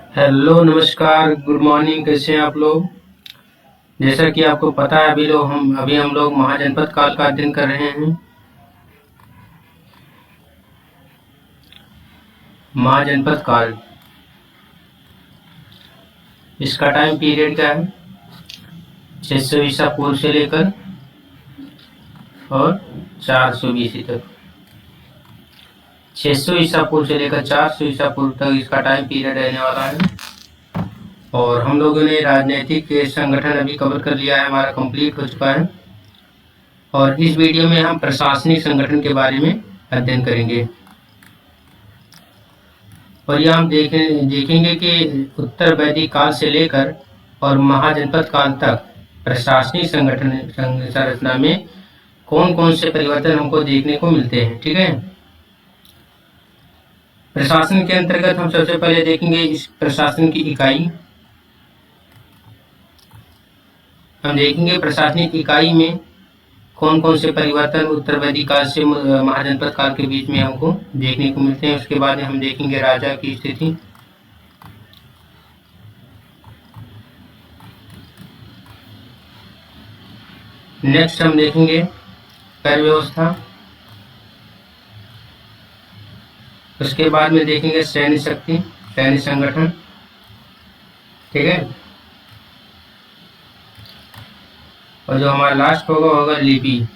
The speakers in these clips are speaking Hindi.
हेलो, नमस्कार, गुड मॉर्निंग। कैसे हैं आप लोग? जैसा कि आपको पता है, अभी हम लोग महाजनपद काल का अध्ययन कर रहे हैं। महाजनपद काल, इसका टाइम पीरियड क्या है? 600 ईसा पूर्व से लेकर और 400 बीसी तक। 600 ईसा पूर्व से लेकर 400 ईसा पूर्व तक इसका टाइम पीरियड रहने वाला है। और हम लोगों ने राजनीतिक संगठन अभी कवर कर लिया है, हमारा कंप्लीट हो चुका है। और इस वीडियो में हम प्रशासनिक संगठन के बारे में अध्ययन करेंगे। और यह हम देखेंगे कि उत्तर वैदिक काल से लेकर और महाजनपद काल तक प्रशासनिक संरचना में कौन कौन से परिवर्तन हमको देखने को मिलते हैं। ठीक है। प्रशासन के अंतर्गत हम सबसे पहले देखेंगे इस प्रशासन की इकाई। हम देखेंगे प्रशासनिक इकाई में कौन कौन से परिवर्तन उत्तर वैदिक काल से महाजनपद काल के बीच में हमको देखने को मिलते हैं। उसके बाद हम देखेंगे राजा की स्थिति। नेक्स्ट हम देखेंगे कर व्यवस्था। उसके बाद में देखेंगे सैन्य शक्ति, सैन्य संगठन। ठीक है। और जो हमारा लास्ट होगा लिपि।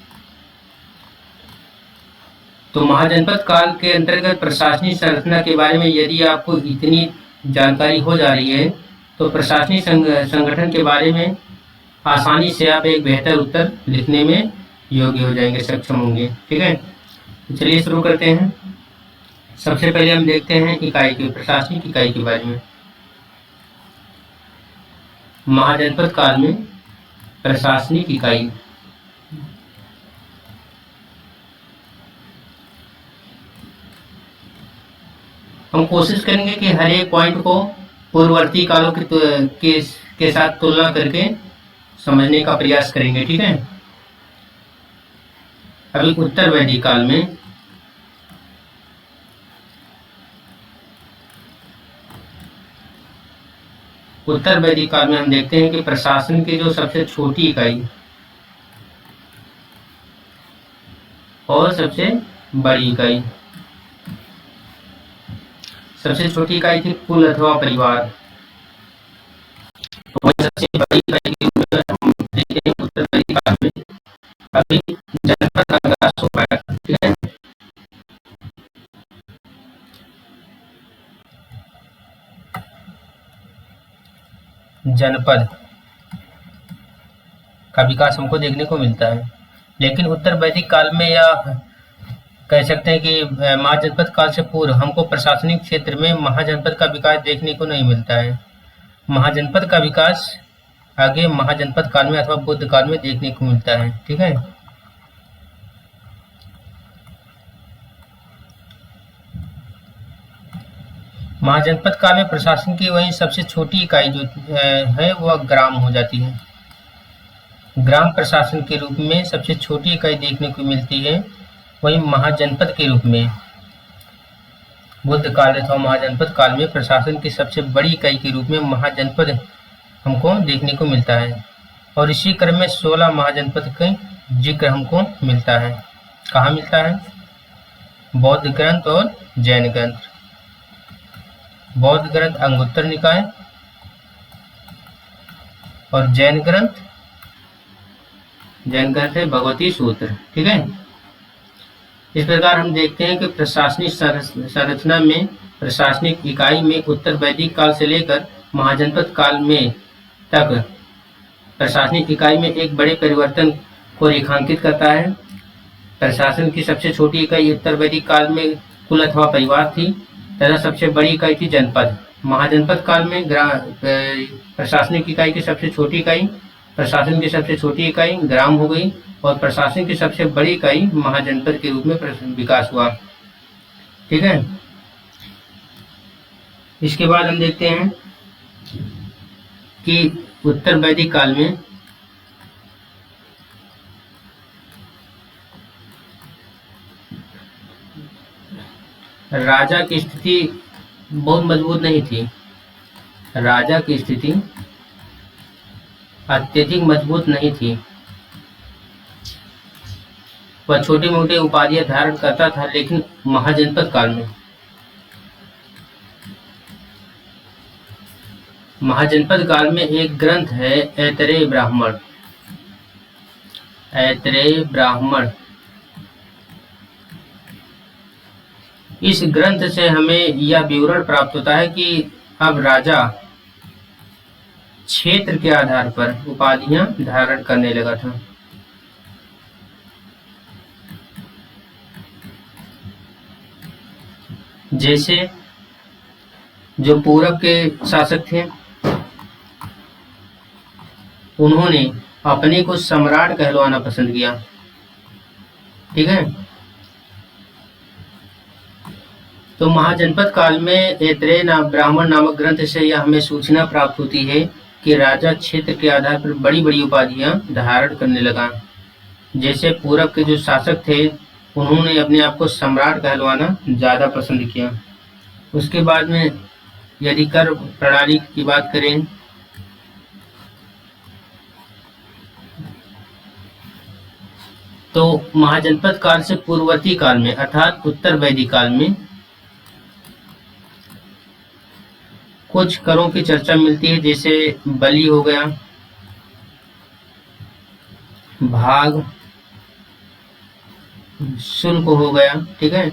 तो महाजनपद काल के अंतर्गत प्रशासनिक संरचना के बारे में यदि आपको इतनी जानकारी हो जा रही है तो प्रशासनिक संगठन के बारे में आसानी से आप एक बेहतर उत्तर लिखने में योग्य हो जाएंगे, सक्षम होंगे। ठीक है। तो चलिए शुरू करते हैं। सबसे पहले हम देखते हैं इकाई की, प्रशासनिक इकाई के बारे में। महाजनपद काल में प्रशासनिक इकाई। हम कोशिश करेंगे कि हर एक पॉइंट को पूर्ववर्ती कालों के साथ तुलना करके समझने का प्रयास करेंगे। ठीक है। अभी उत्तर वैदिक काल में हम देखते हैं कि प्रशासन की जो सबसे छोटी इकाई और सबसे बड़ी इकाई। सबसे छोटी इकाई थी कुल अथवा परिवार। तो सबसे बड़ी इकाई के रूप में हम देखते हैं उत्तर वैदिक काल में अभी जनपद का विकास हो पाया। ठीक है। जनपद का विकास हमको देखने को मिलता है। लेकिन उत्तर वैदिक काल में या कह सकते हैं कि महाजनपद काल से पूर्व हमको प्रशासनिक क्षेत्र में महाजनपद का विकास देखने को नहीं मिलता है। महाजनपद का विकास आगे महाजनपद काल में अथवा बुद्ध काल में देखने को मिलता है। ठीक है। महाजनपद काल में प्रशासन की वही सबसे छोटी इकाई जो है वह ग्राम हो जाती है। ग्राम प्रशासन के रूप में सबसे छोटी इकाई देखने को मिलती है। वही महाजनपद के रूप में बुद्ध काल अथवा महाजनपद काल में प्रशासन की सबसे बड़ी इकाई के रूप में महाजनपद हमको देखने को मिलता है। और इसी क्रम में 16 महाजनपद का जिक्र हमको मिलता है। कहाँ मिलता है? बौद्ध ग्रंथ और जैन ग्रंथ। बौद्ध ग्रंथ अंगुत्तर निकाय और जैन ग्रंथ है भगवती सूत्र। ठीक है। इस प्रकार हम देखते हैं कि प्रशासनिक संरचना में प्रशासनिक इकाई में उत्तर वैदिक काल से लेकर महाजनपद काल में तक प्रशासनिक इकाई में एक बड़े परिवर्तन को रेखांकित करता है। प्रशासन की सबसे छोटी इकाई उत्तर वैदिक काल में कुल अथवा परिवार थी तथा सबसे बड़ी इकाई थी जनपद। महाजनपद काल में प्रशासनिक इकाई की सबसे छोटी इकाई प्रशासन की सबसे छोटी इकाई ग्राम हो गई और प्रशासन की सबसे बड़ी इकाई महाजनपद के रूप में विकास हुआ। ठीक है। इसके बाद हम देखते हैं कि उत्तर वैदिक काल में राजा की स्थिति बहुत मजबूत नहीं थी। राजा की स्थिति अत्यधिक मजबूत नहीं थी। वह छोटी मोटी उपाधियां धारण करता था, लेकिन महाजनपद काल में एक ग्रंथ है ऐतरेय ब्राह्मण। ऐतरेय ब्राह्मण, इस ग्रंथ से हमें यह विवरण प्राप्त होता है कि अब राजा क्षेत्र के आधार पर उपाधियां धारण करने लगा था। जैसे जो पूरब के शासक थे, उन्होंने अपने को सम्राट कहलवाना पसंद किया। ठीक है, तो महाजनपद काल में ऐतरेय ब्राह्मण नामक ग्रंथ से यह हमें सूचना प्राप्त होती है कि राजा क्षेत्र के आधार पर बड़ी बड़ी उपाधियां धारण करने लगा। जैसे पूरब के जो शासक थे, उन्होंने अपने आप को सम्राट कहलवाना ज्यादा पसंद किया। उसके बाद में यदि कर प्रणाली की बात करें, तो महाजनपद काल से पूर्ववर्ती काल में अर्थात उत्तर वैदिक काल में कुछ करों की चर्चा मिलती है, जैसे बलि हो गया, भाग, शुल्क हो गया। ठीक है,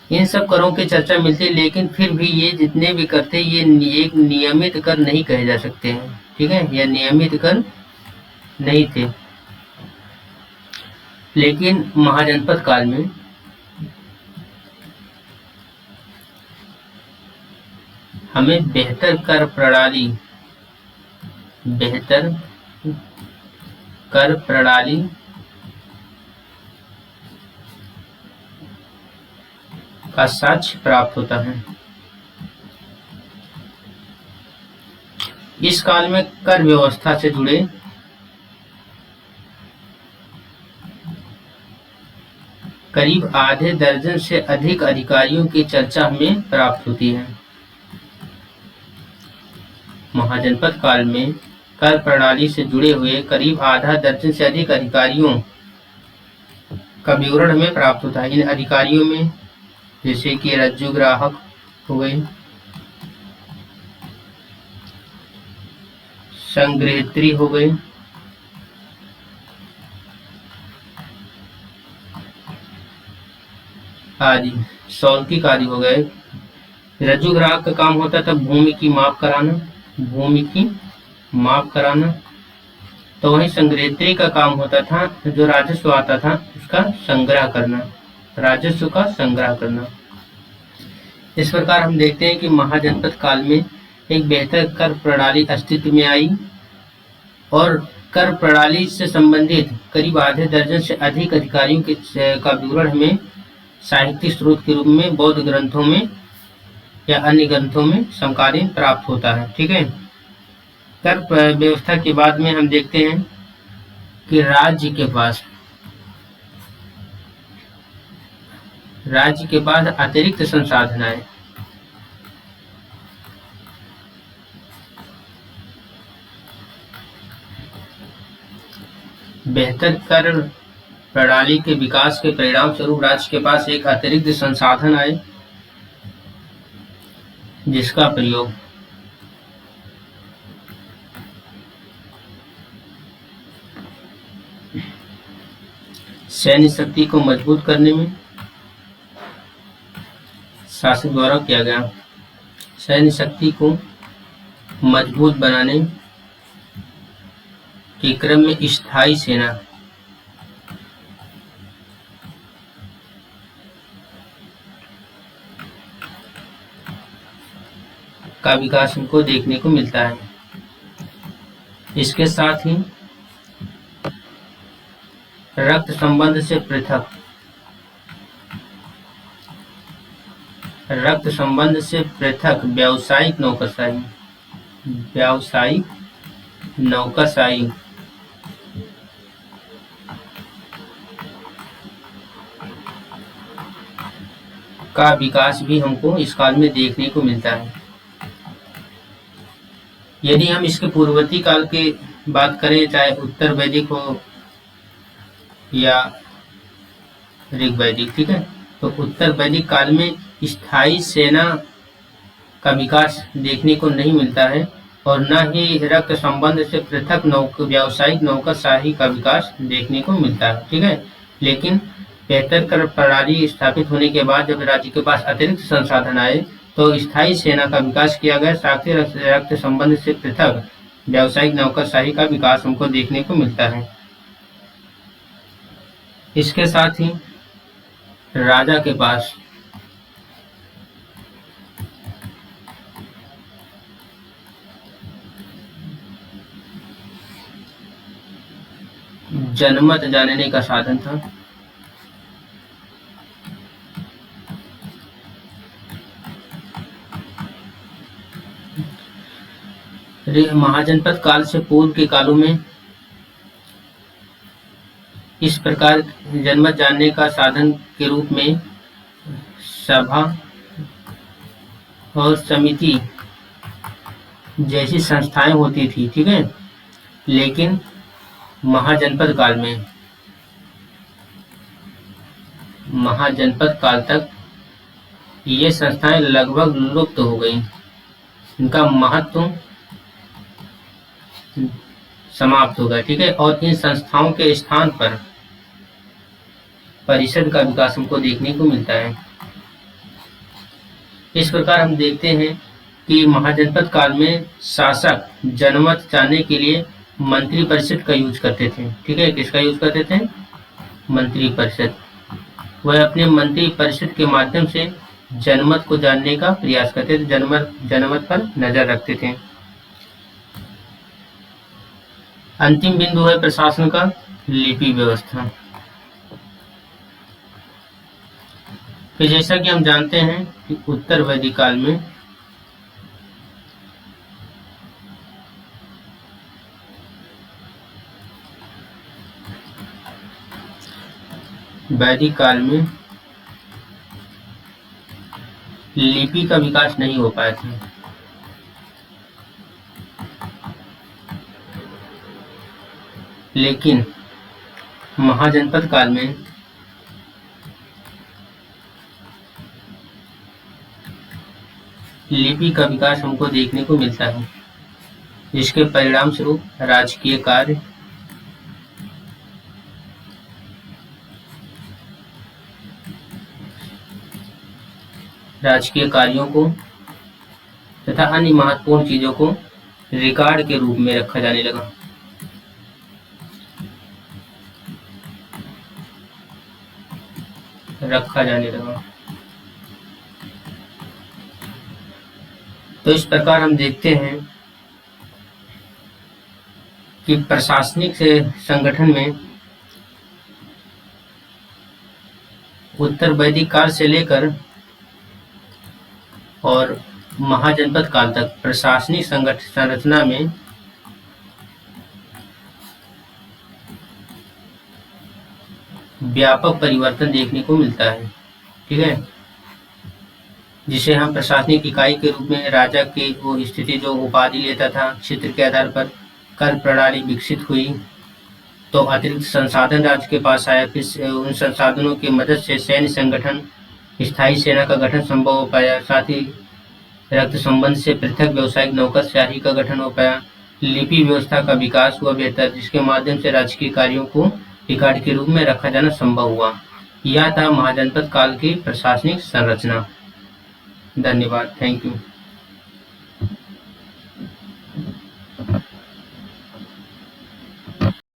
इन सब करों की चर्चा मिलती है, लेकिन फिर भी ये जितने भी कर थे, ये एक नियमित कर नहीं कहे जा सकते हैं। ठीक है, यह नियमित कर नहीं थे। लेकिन महाजनपद काल में हमें बेहतर कर प्रणाली का साक्ष्य प्राप्त होता है। इस काल में कर व्यवस्था से जुड़े करीब आधे दर्जन से अधिक अधिकारियों की चर्चा हमें प्राप्त होती है। महाजनपद काल में कर प्रणाली से जुड़े हुए करीब आधा दर्जन से अधिक अधिकारियों का विवरण हमें प्राप्त होता है। इन अधिकारियों में जैसे कि रज्जु ग्राहक हो गए, संग्रहित्री हो गए, आदि, सौल्किक आदि हो गए। रज्जु ग्राहक का काम होता था भूमि की माप कराना, तो वहीं संग्रहित्री का काम होता था जो राजस्व आता था उसका संग्रह करना, राजस्व का संग्रह करना। इस प्रकार हम देखते हैं कि महाजनपद काल में एक बेहतर कर प्रणाली अस्तित्व में आई और कर प्रणाली से संबंधित करीब आधे दर्जन से अधिक अधिकारियों का विवरण हमें साहित्यिक स्रोत के रूप में बौद्ध ग्रंथों में या अन्य ग्रंथों में समकालीन प्राप्त होता है। ठीक है, कर व्यवस्था के बाद में हम देखते हैं कि राज्य के पास अतिरिक्त संसाधन आए। बेहतर कर प्रणाली के विकास के परिणाम स्वरूप राज्य के पास एक अतिरिक्त संसाधन आए, जिसका प्रयोग सैन्य शक्ति को मजबूत करने में शासक द्वारा किया गया। सैन्य शक्ति को मजबूत बनाने के क्रम में स्थायी सेना का विकास हमको देखने को मिलता है। इसके साथ ही रक्त संबंध से पृथक व्यावसायिक नौकरशाही का विकास भी हमको इस काल में देखने को मिलता है। यदि हम इसके पूर्ववर्ती काल की बात करें, चाहे उत्तर वैदिक हो या ऋग वैदिक, ठीक है, तो उत्तर वैदिक काल में स्थायी सेना का विकास देखने को नहीं मिलता है और न ही रक्त संबंध से पृथक व्यावसायिक नौकरशाही का विकास देखने को मिलता है, ठीक है। लेकिन बेहतर कर प्रणाली स्थापित होने के बाद जब राज्य के पास अतिरिक्त संसाधन आए तो स्थायी सेना का विकास किया गया, साथ ही रक्त संबंध से पृथक व्यावसायिक नौकरशाही का विकास हमको देखने को मिलता है। इसके साथ ही राजा के पास जनमत जानने का साधन था। महाजनपद काल से पूर्व के कालों में इस प्रकार जनमत जानने का साधन के रूप में सभा और समिति जैसी संस्थाएं होती थी, ठीक है। लेकिन महाजनपद काल तक ये संस्थाएं लगभग लुप्त हो गई, इनका महत्व समाप्त हो गया, ठीक है। और इन संस्थाओं के स्थान पर परिषद का विकास हमको देखने को मिलता है। इस प्रकार हम देखते हैं कि महाजनपद काल में शासक जनमत जानने के लिए मंत्री परिषद का यूज करते थे, ठीक है। किसका यूज करते थे? मंत्री परिषद। वह अपने मंत्री परिषद के माध्यम से जनमत को जानने का प्रयास करते थे, जनमत पर नजर रखते थे। अंतिम बिंदु है प्रशासन का लिपि व्यवस्था। फिर जैसा कि हम जानते हैं कि उत्तर वैदिक काल में लिपि का विकास नहीं हो पाया था। लेकिन महाजनपद काल में लिपि का विकास हमको देखने को मिलता है, जिसके परिणाम स्वरूप राजकीय कार्यों को तथा अन्य महत्वपूर्ण चीजों को रिकॉर्ड के रूप में रखा जाने लगा। तो इस प्रकार हम देखते हैं कि प्रशासनिक से संगठन में उत्तर वैदिक काल से लेकर और महाजनपद काल तक प्रशासनिक संरचना में व्यापक परिवर्तन देखने को मिलता है, ठीक है। जिसे हम प्रशासनिक इकाई के रूप में राजा की वो स्थिति जो उपाधि लेता था, क्षेत्र के आधार पर कर प्रणाली विकसित हुई, तो अतिरिक्त संसाधन राज्य के पास आया। फिर उन संसाधनों की मदद से सैन्य संगठन, स्थायी सेना का गठन संभव हो पाया। साथ ही रक्त संबंध से पृथक व्यावसायिक नौकरशाही का गठन हो पाया। लिपि व्यवस्था का विकास हुआ बेहतर, जिसके माध्यम से राजकीय कार्यों को रिकॉर्ड के रूप में रखा जाना संभव हुआ। यह था महाजनपद काल की प्रशासनिक संरचना। धन्यवाद। Thank you.